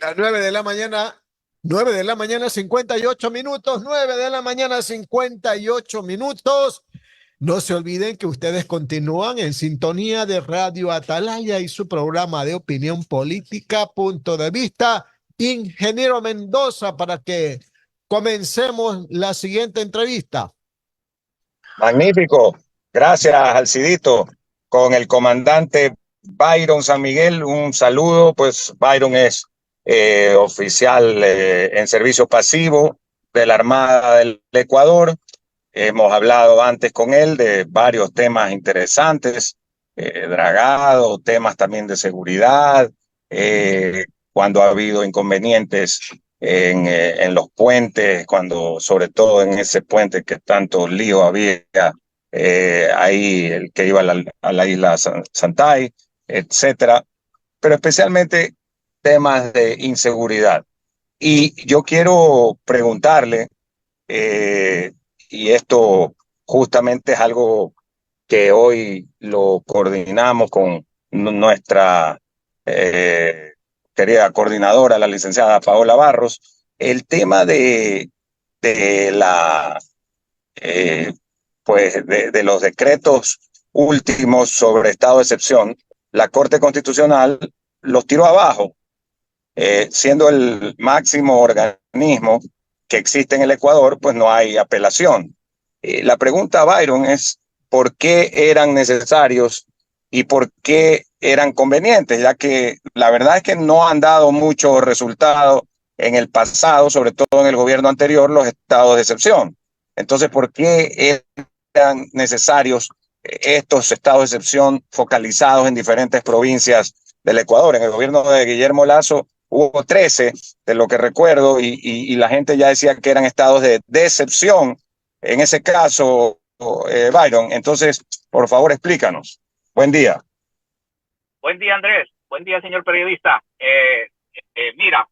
Las 9 de la mañana, 9 de la mañana, 58 minutos, 9 de la mañana, 58 minutos. No se olviden que ustedes continúan en sintonía de Radio Atalaya y su programa de opinión política, Punto de Vista, Ingeniero Mendoza, para que comencemos la siguiente entrevista. Magnífico. Gracias, Alcidito. Con el comandante Byron San Miguel, un saludo. Pues Byron es oficial en servicio pasivo de la Armada del Ecuador. Hemos hablado antes con él de varios temas interesantes, dragado, temas también de seguridad, cuando ha habido inconvenientes en los puentes, cuando sobre todo en ese puente que tanto lío había, ahí el que iba a la isla Santay, etcétera, pero especialmente temas de inseguridad. Y yo quiero preguntarle, y esto justamente es algo que hoy lo coordinamos con nuestra querida coordinadora, la licenciada Paola Barros, el tema de la pues de los decretos últimos sobre estado de excepción. La Corte Constitucional los tiró abajo, siendo el máximo organismo que existe en el Ecuador, pues no hay apelación. La pregunta, Byron, es ¿por qué eran necesarios y por qué eran convenientes? Ya que la verdad es que no han dado mucho resultado en el pasado, sobre todo en el gobierno anterior, los estados de excepción. Entonces, ¿por qué eran necesarios estos estados de excepción focalizados en diferentes provincias del Ecuador? En el gobierno de Guillermo Lasso hubo 13, de lo que recuerdo, y la gente ya decía que eran estados de excepción en ese caso, Byron. Entonces, por favor, explícanos. Buen día. Buen día, Andrés. Buen día, señor periodista. Mira,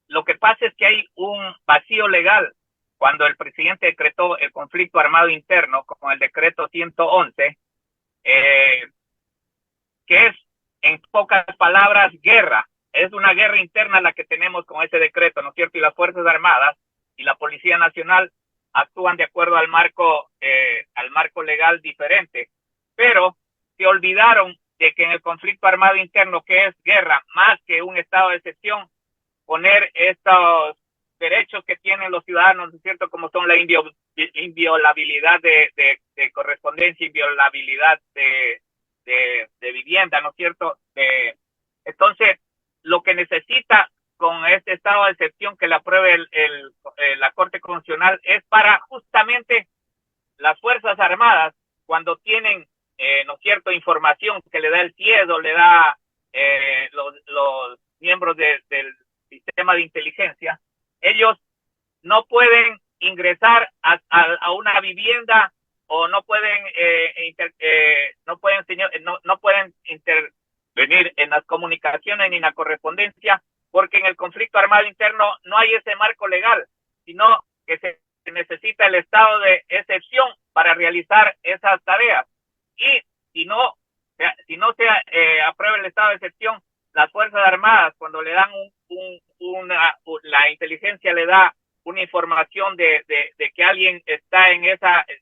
lo que pasa es que hay un vacío legal cuando el presidente decretó el conflicto armado interno con el decreto 111, que es, en pocas palabras, guerra. Es una guerra interna la que tenemos con ese decreto, ¿no es cierto? Y las Fuerzas Armadas y la Policía Nacional actúan de acuerdo al marco legal diferente. Pero se olvidaron de que en el conflicto armado interno, que es guerra, más que un estado de excepción, poner estos derechos que tienen los ciudadanos, ¿no es cierto?, como son la inviolabilidad de correspondencia, inviolabilidad de vivienda, ¿no es cierto? Entonces, lo que necesita con este estado de excepción que le apruebe la Corte Constitucional es para justamente las Fuerzas Armadas, cuando tienen, ¿no es cierto?, información que le da el CIEDO, le da los miembros del sistema de inteligencia, ellos no pueden ingresar a una vivienda o no pueden intervenir en las comunicaciones ni en la correspondencia, porque en el conflicto armado interno no hay ese marco legal, sino que se necesita el estado de excepción para realizar esas tareas. Y si no se aprueba el estado de excepción, las Fuerzas Armadas, cuando le dan la inteligencia le da una información de que alguien está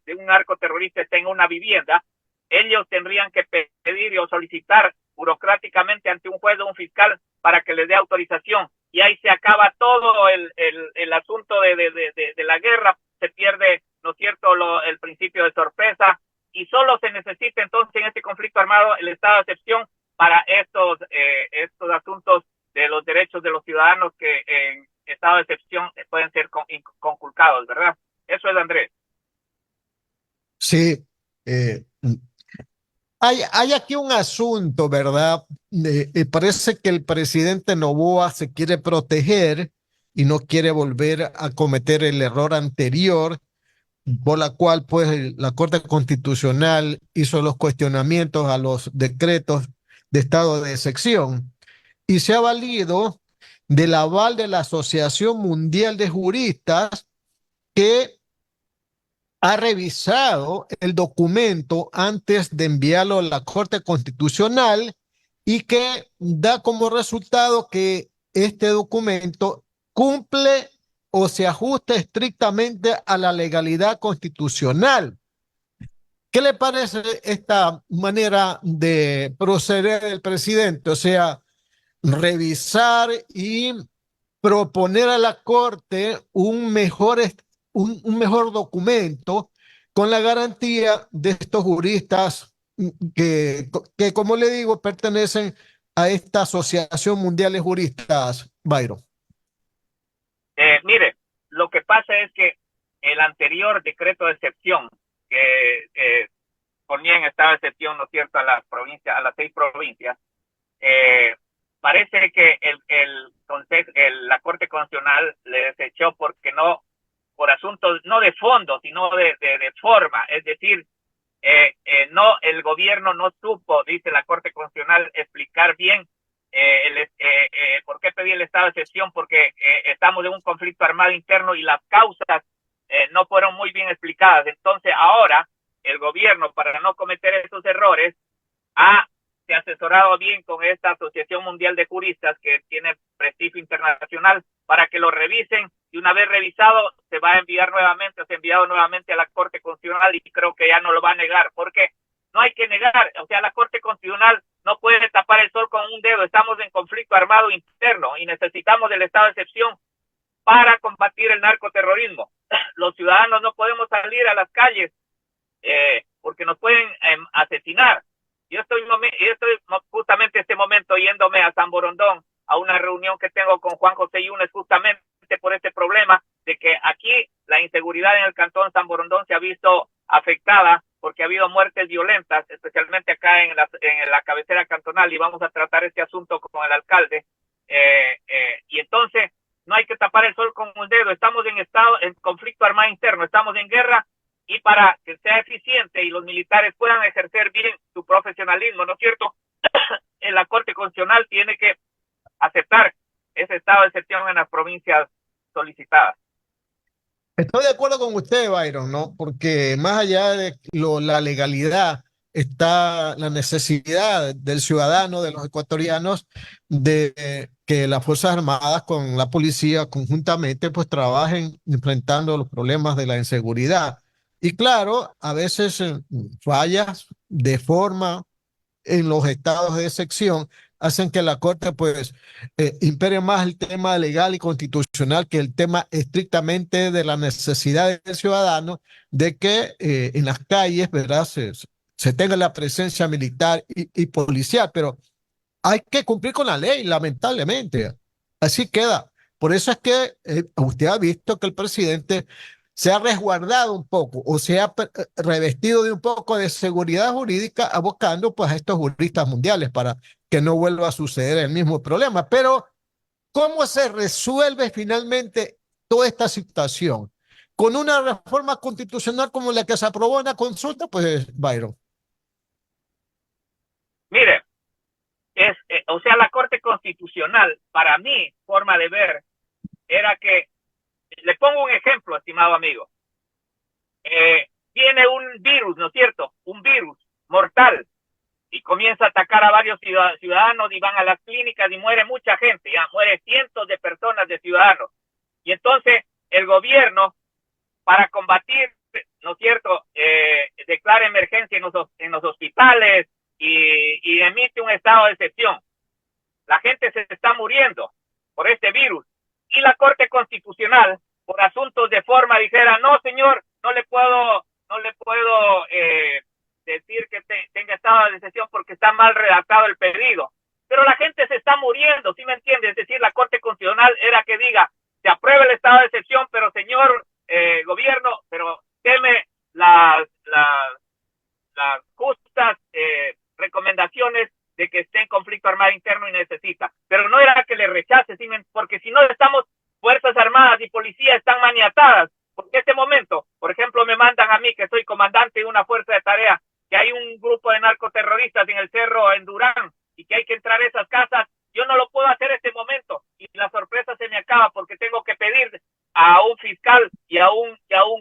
de un narcoterrorista está en una vivienda, ellos tendrían que pedir o solicitar burocráticamente ante un juez o un fiscal para que les dé autorización, y ahí se acaba todo el asunto de la guerra, se pierde, ¿no es cierto?, el principio de sorpresa, y solo se necesita entonces en este conflicto armado el estado de excepción para estos asuntos de los derechos de los ciudadanos que en estado de excepción pueden ser conculcados, ¿verdad? Eso es, Andrés. Sí, hay aquí un asunto, ¿verdad? Parece que el presidente Noboa se quiere proteger y no quiere volver a cometer el error anterior, por la cual pues la Corte Constitucional hizo los cuestionamientos a los decretos de estado de excepción y se ha valido del aval de la Asociación Mundial de Juristas, que ha revisado el documento antes de enviarlo a la Corte Constitucional y que da como resultado que este documento cumple o se ajusta estrictamente a la legalidad constitucional. ¿Qué le parece esta manera de proceder del presidente? O sea, revisar y proponer a la Corte un mejor documento con la garantía de estos juristas que, como le digo, pertenecen a esta Asociación Mundial de Juristas, Byron. Mire, lo que pasa es que el anterior decreto de excepción que ponía en estado de excepción, ¿no es cierto?, a las provincias, a las 6 provincias, parece que la Corte Constitucional le desechó porque no, por asuntos no de fondo, sino de forma, es decir, no, el gobierno no supo, dice la Corte Constitucional, explicar bien por qué pedí el estado de excepción, porque estamos en un conflicto armado interno y las causas no fueron muy bien explicadas. Entonces ahora el gobierno, para no cometer esos errores, se ha asesorado bien con esta Asociación Mundial de Juristas que tiene prestigio internacional para que lo revisen, y una vez revisado se va a enviar nuevamente, se ha enviado nuevamente a la Corte Constitucional, y creo que ya no lo va a negar, porque no hay que negar, o sea, la Corte Constitucional no puede tapar el sol con un dedo. Estamos en conflicto armado interno y necesitamos del estado de excepción para combatir el narcoterrorismo. Los ciudadanos no podemos salir a las calles porque nos pueden asesinar. Yo estoy justamente este momento yéndome a San Borondón a una reunión que tengo con Juan José Yunes, justamente por este problema de que aquí la inseguridad en el cantón San Borondón se ha visto afectada porque ha habido muertes violentas, especialmente acá en la cabecera cantonal, y vamos a tratar este asunto con el alcalde. Y entonces no hay que tapar el sol con un dedo. Estamos en conflicto armado interno, estamos en guerra, y para que sea eficiente y los militares puedan ejercer bien su profesionalismo, ¿no es cierto?, en la Corte Constitucional tiene que aceptar ese estado de excepción en las provincias solicitadas. Estoy de acuerdo con usted, Byron, ¿no? Porque más allá de la legalidad está la necesidad del ciudadano, de los ecuatorianos, de que las Fuerzas Armadas con la policía conjuntamente pues trabajen enfrentando los problemas de la inseguridad. Y claro, a veces fallas de forma en los estados de excepción hacen que la Corte pues impere más el tema legal y constitucional que el tema estrictamente de la necesidad del ciudadano de que en las calles, ¿verdad?, se tenga la presencia militar y policial, pero hay que cumplir con la ley, lamentablemente. Así queda. Por eso es que usted ha visto que el presidente se ha resguardado un poco o se ha revestido de un poco de seguridad jurídica abocando pues a estos juristas mundiales para que no vuelva a suceder el mismo problema. Pero ¿cómo se resuelve finalmente toda esta situación? Con una reforma constitucional como la que se aprobó en la consulta, pues, Byron. Mire, o sea, la Corte Constitucional, para mí, forma de ver, era que, le pongo un ejemplo, estimado amigo, viene un virus, ¿no es cierto?, un virus mortal, y comienza a atacar a varios ciudadanos, y van a las clínicas y muere mucha gente, ya muere cientos de personas, de ciudadanos, y entonces el gobierno, para combatir, ¿no es cierto?, declara emergencia en los hospitales y emite un estado de excepción. La gente se está muriendo por este virus, y la Corte Constitucional, por asuntos de forma, dijera, no, señor, no le puedo decir que tenga estado de excepción porque está mal redactado el pedido. Pero la gente se está muriendo, ¿sí me entiende? Es decir, la Corte Constitucional era que diga, se aprueba el estado de excepción, pero señor gobierno, pero teme las justas recomendaciones de que esté en conflicto armado interno y necesita. Pero no era que le rechace, porque si no estamos, Fuerzas Armadas y Policía están maniatadas. Porque en este momento, por ejemplo, me mandan a mí, que soy comandante de una fuerza de tarea, que hay un grupo de narcoterroristas en el cerro, en Durán, y que hay que entrar a esas casas. Yo no lo puedo hacer en este momento, y la sorpresa se me acaba porque tengo que pedir a un fiscal y a un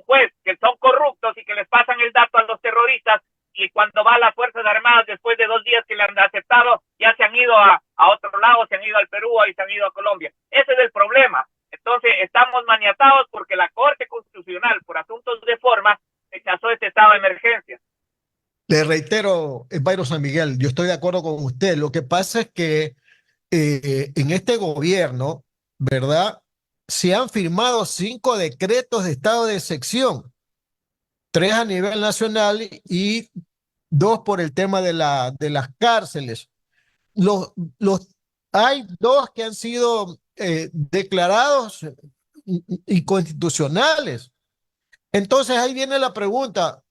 juez que son corruptos y que les pasan el dato a los terroristas, y cuando va a las Fuerzas Armadas, después de 2 días que le han aceptado, ya se han ido a a otro lado, se han ido al Perú y se han ido a Colombia. Ese es el problema. Entonces estamos maniatados porque la Corte Constitucional, por asuntos de forma, rechazó este estado de emergencia. Le reitero, Byron San Miguel, yo estoy de acuerdo con usted. Lo que pasa es que en este gobierno, ¿verdad? Se han firmado 5 decretos de estado de excepción, 3 a nivel nacional y 2 por el tema de las cárceles. Los, los, hay 2 que han sido declarados inconstitucionales. Entonces ahí viene la pregunta,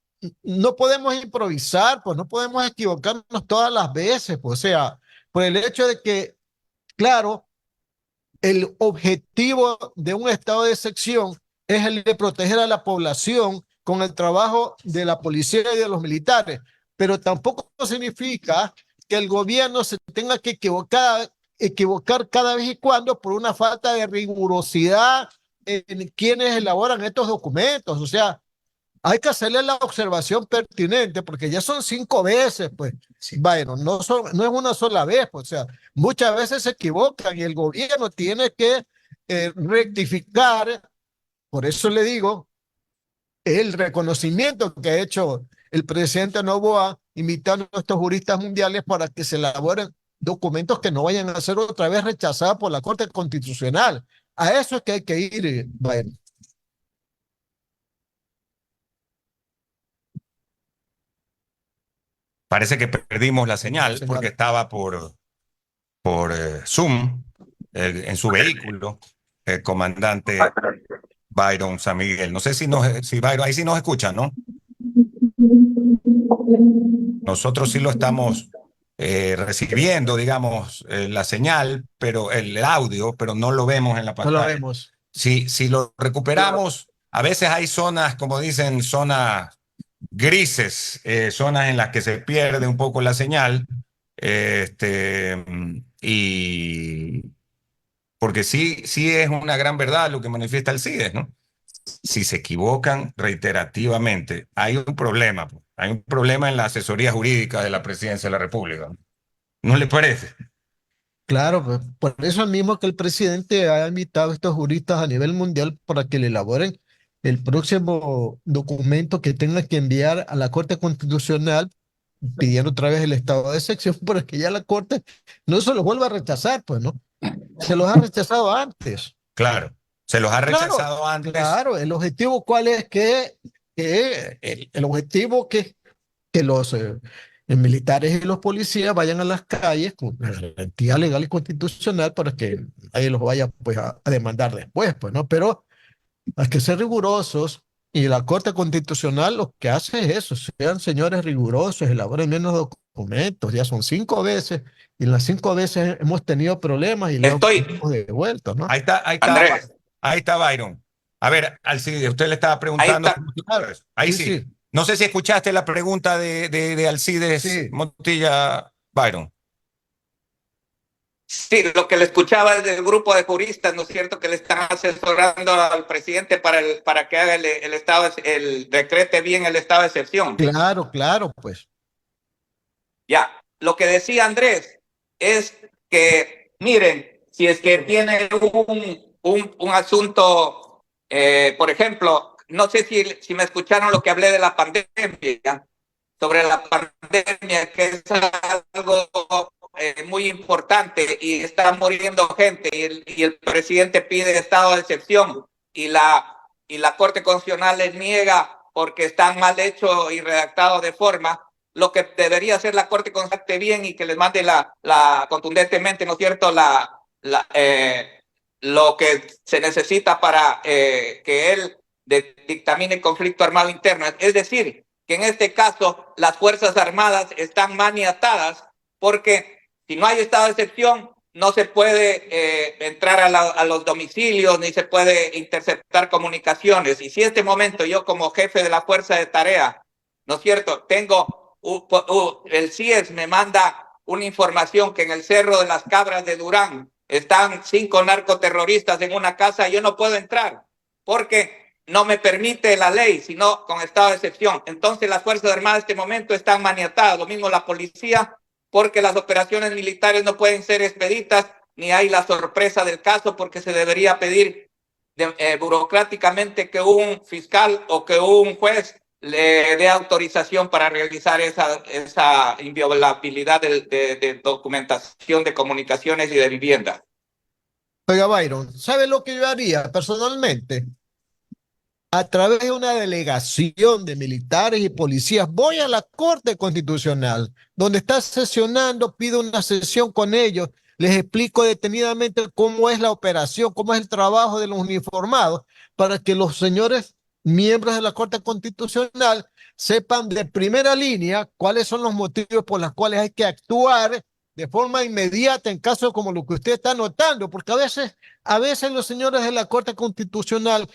no podemos improvisar, pues no podemos equivocarnos todas las veces, pues, o sea, por el hecho de que, claro, el objetivo de un estado de excepción es el de proteger a la población con el trabajo de la policía y de los militares, pero tampoco significa que el gobierno se tenga que equivocar cada vez y cuando por una falta de rigurosidad en quienes elaboran estos documentos. O sea, hay que hacerle la observación pertinente porque ya son 5 veces, pues. Sí. Bueno, no es una sola vez, pues, o sea, muchas veces se equivocan y el gobierno tiene que rectificar. Por eso le digo, el reconocimiento que ha hecho el presidente Noboa invitando a estos juristas mundiales para que se elaboren documentos que no vayan a ser otra vez rechazados por la Corte Constitucional. A eso es que hay que ir, bueno. Parece que perdimos la señal porque estaba por Zoom en su vehículo el comandante Byron San Miguel. No sé si Byron, ahí sí nos escuchan, ¿no? Nosotros sí lo estamos recibiendo, digamos, la señal, pero el audio, pero no lo vemos en la pantalla. No lo vemos. Si lo recuperamos, a veces hay zonas, como dicen, zonas grises, zonas en las que se pierde un poco la señal, y porque sí es una gran verdad lo que manifiesta el CIDES, ¿no? Si se equivocan reiterativamente, hay un problema, pues. Hay un problema en la asesoría jurídica de la Presidencia de la República. ¿No le parece? Claro, pues, por eso mismo que el presidente ha invitado a estos juristas a nivel mundial para que le elaboren el próximo documento que tenga que enviar a la Corte Constitucional pidiendo otra vez el estado de excepción para que ya la Corte no se los vuelva a rechazar, pues, ¿no? Se los ha rechazado antes. Claro, se los ha rechazado Claro, antes. claro, el objetivo cuál es el objetivo que los militares y los policías vayan a las calles con la garantía legal y constitucional para que nadie los vaya pues a demandar después, pues, ¿no? Pero hay que ser rigurosos y la Corte Constitucional lo que hace es eso, sean señores rigurosos, elaboren menos documentos, ya son 5 veces y en las 5 veces hemos tenido problemas y le hemos devuelto, ¿no? Ahí está Byron. A ver, Alcides, usted le estaba preguntando. Ahí sí. No sé si escuchaste la pregunta de Alcides Montilla, Byron. Sí, lo que le escuchaba es del grupo de juristas, ¿no es cierto?, que le están asesorando al presidente para que haga decrete bien el estado de excepción. Claro, pues. Ya, lo que decía Andrés es que, miren, si es que tiene un asunto, por ejemplo, no sé si me escucharon lo que hablé de la pandemia, sobre la pandemia, que es algo muy importante y está muriendo gente y el presidente pide estado de excepción y la Corte Constitucional les niega porque están mal hechos y redactados de forma. Lo que debería hacer la Corte Constitucional bien y que les mande contundentemente, ¿no es cierto?, lo que se necesita para que él dictamine conflicto armado interno. Es decir, que en este caso las Fuerzas Armadas están maniatadas porque si no hay estado de excepción no se puede entrar a los domicilios ni se puede interceptar comunicaciones. Y si en este momento yo como jefe de la fuerza de tarea, ¿no es cierto?, tengo el CIES me manda una información que en el Cerro de las Cabras de Durán están 5 narcoterroristas en una casa, yo no puedo entrar porque no me permite la ley, sino con estado de excepción. Entonces las Fuerzas Armadas en este momento están maniatadas, lo mismo la policía, porque las operaciones militares no pueden ser expeditas, ni hay la sorpresa del caso, porque se debería pedir burocráticamente que un fiscal o que un juez le dé autorización para realizar esa inviolabilidad de documentación de comunicaciones y de vivienda. Oiga, Byron, ¿sabe lo que yo haría personalmente? A través de una delegación de militares y policías, voy a la Corte Constitucional, donde está sesionando, pido una sesión con ellos, les explico detenidamente cómo es la operación, cómo es el trabajo de los uniformados, para que los señores miembros de la Corte Constitucional sepan de primera línea cuáles son los motivos por los cuales hay que actuar de forma inmediata en casos como lo que usted está notando, porque a veces los señores de la Corte Constitucional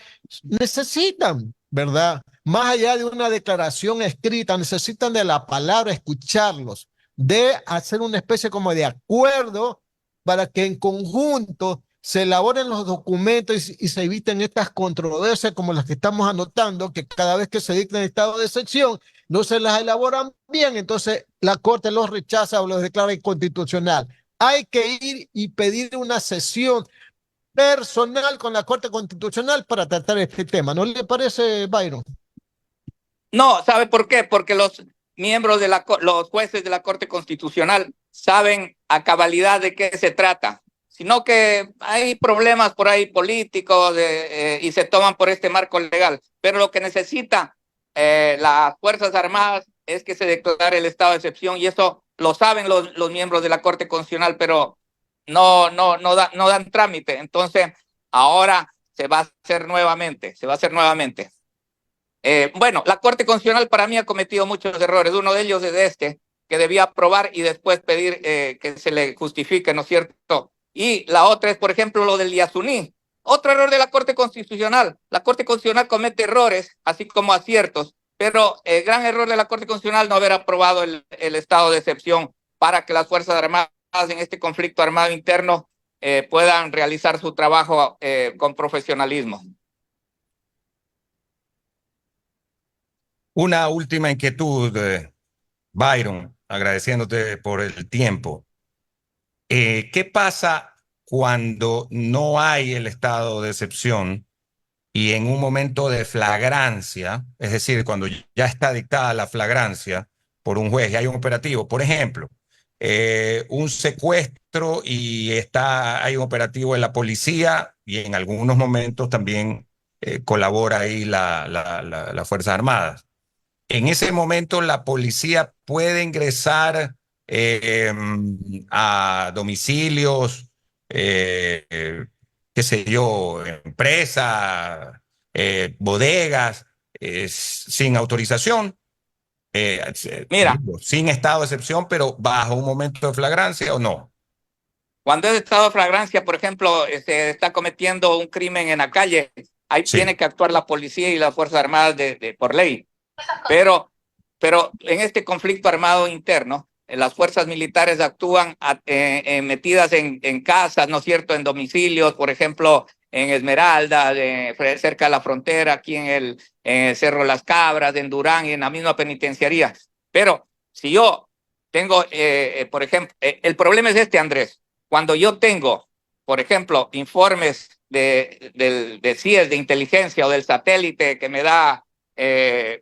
necesitan, ¿verdad? Más allá de una declaración escrita, necesitan de la palabra, escucharlos, de hacer una especie como de acuerdo para que en conjunto se elaboren los documentos y se eviten estas controversias como las que estamos anotando, que cada vez que se dicta el estado de excepción no se las elaboran bien, entonces la Corte los rechaza o los declara inconstitucional. Hay que ir y pedir una sesión personal con la Corte Constitucional para tratar este tema. ¿No le parece, Byron? No, ¿sabe por qué? Porque los miembros los jueces de la Corte Constitucional saben a cabalidad de qué se trata, sino que hay problemas por ahí políticos y se toman por este marco legal. Pero lo que necesita las Fuerzas Armadas es que se declare el estado de excepción, y eso lo saben los miembros de la Corte Constitucional, pero no dan trámite. Entonces, ahora se va a hacer nuevamente. Bueno, la Corte Constitucional para mí ha cometido muchos errores. Uno de ellos es que debía aprobar y después pedir que se le justifique, ¿no es cierto? Y la otra es, por ejemplo, lo del Yasuní. Otro error de la Corte Constitucional. La Corte Constitucional comete errores, así como aciertos, pero el gran error de la Corte Constitucional no haber aprobado el estado de excepción para que las Fuerzas Armadas en este conflicto armado interno puedan realizar su trabajo con profesionalismo. Una última inquietud, Byron, agradeciéndote por el tiempo. ¿Qué pasa cuando no hay el estado de excepción y en un momento de flagrancia, es decir, cuando ya está dictada la flagrancia por un juez y hay un operativo, por ejemplo, un secuestro y hay un operativo de la policía y en algunos momentos también colabora ahí las Fuerzas Armadas? En ese momento la policía puede ingresar a domicilios, qué sé yo, empresas, bodegas, sin autorización, Mira, sin estado de excepción, pero bajo un momento de flagrancia o no. cuando es estado de flagrancia, por ejemplo, se está cometiendo un crimen en la calle, ahí Sí. tiene que actuar la policía y las Fuerzas Armadas por ley. Pero en este conflicto armado interno, las fuerzas militares actúan metidas en casas, ¿no es cierto?, en domicilios, por ejemplo, en Esmeralda, cerca de la frontera, aquí en el Cerro Las Cabras, en Durán y en la misma penitenciaría. Pero si yo tengo, por ejemplo, el problema es Andrés. Cuando yo tengo, por ejemplo, informes de CIES, de inteligencia o del satélite que me da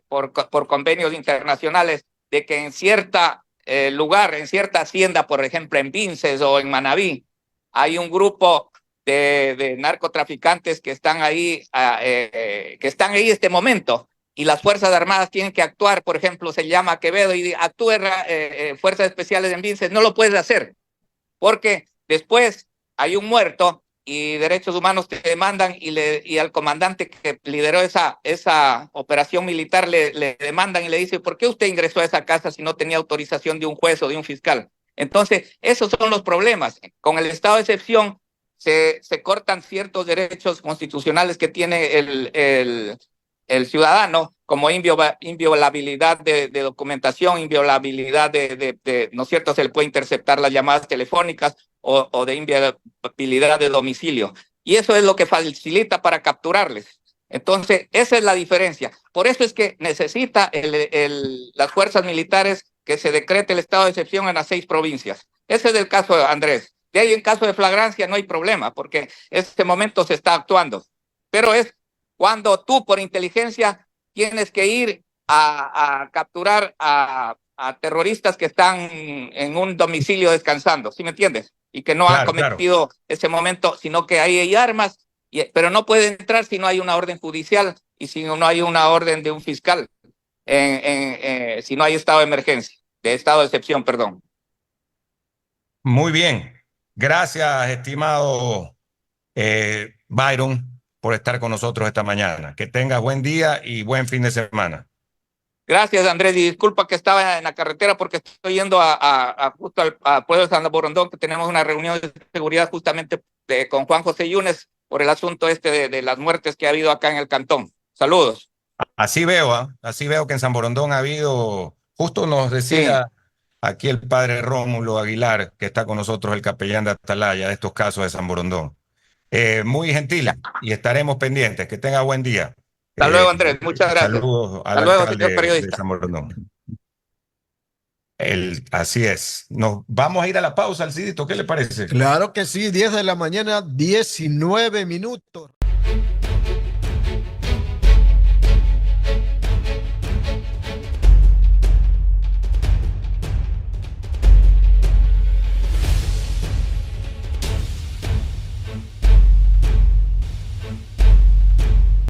por convenios internacionales, de que en cierta lugar, en cierta hacienda, por ejemplo en Vinces o en Manabí, hay un grupo de narcotraficantes que están ahí este momento, y las Fuerzas Armadas tienen que actuar. Por ejemplo, se llama a Quevedo y actúe Fuerzas Especiales en Vinces, no lo puedes hacer, porque después hay un muerto y Derechos Humanos te demandan, y al comandante que lideró esa operación militar le demandan y le dicen: ¿por qué usted ingresó a esa casa si no tenía autorización de un juez o de un fiscal? Entonces, esos son los problemas. Con el estado de excepción se cortan ciertos derechos constitucionales que tiene el ciudadano, como inviolabilidad de documentación, inviolabilidad ¿no es cierto?, se le puede interceptar las llamadas telefónicas, o de inviolabilidad de domicilio. Y eso es lo que facilita para capturarles. Entonces, esa es la diferencia. Por eso es que necesita las fuerzas militares que se decrete el estado de excepción en las 6 provincias. Ese es el caso de Andrés. De ahí en caso de flagrancia no hay problema, porque en este momento se está actuando. Pero es cuando tú por inteligencia tienes que ir a capturar a terroristas que están en un domicilio descansando, ¿sí me entiendes? Y que no han cometido ese momento, sino que ahí hay armas, pero no puede entrar si no hay una orden judicial y si no hay una orden de un fiscal, si no hay estado de emergencia, de estado de excepción, perdón. Muy bien. Gracias, estimado Byron, por estar con nosotros esta mañana. Que tengas buen día y buen fin de semana. Gracias, Andrés, y disculpa que estaba en la carretera porque estoy yendo justo al pueblo de San Borondón, que tenemos una reunión de seguridad justamente con Juan José Yunes por el asunto de las muertes que ha habido acá en el cantón. Saludos. Así veo, así veo que en San Borondón ha habido, justo nos decía aquí el padre Rómulo Aguilar, que está con nosotros, el capellán de Atalaya, de estos casos de San Borondón. Muy gentil y estaremos pendientes. Que tenga buen día. Hasta luego, Andrés. Muchas gracias. Saludos al Hasta luego, alcalde señor periodista. de San Borondón. Así es. Nos vamos a ir a la pausa, Alcidito. ¿Qué le parece? Claro que sí, 10 de la mañana, 19 minutos.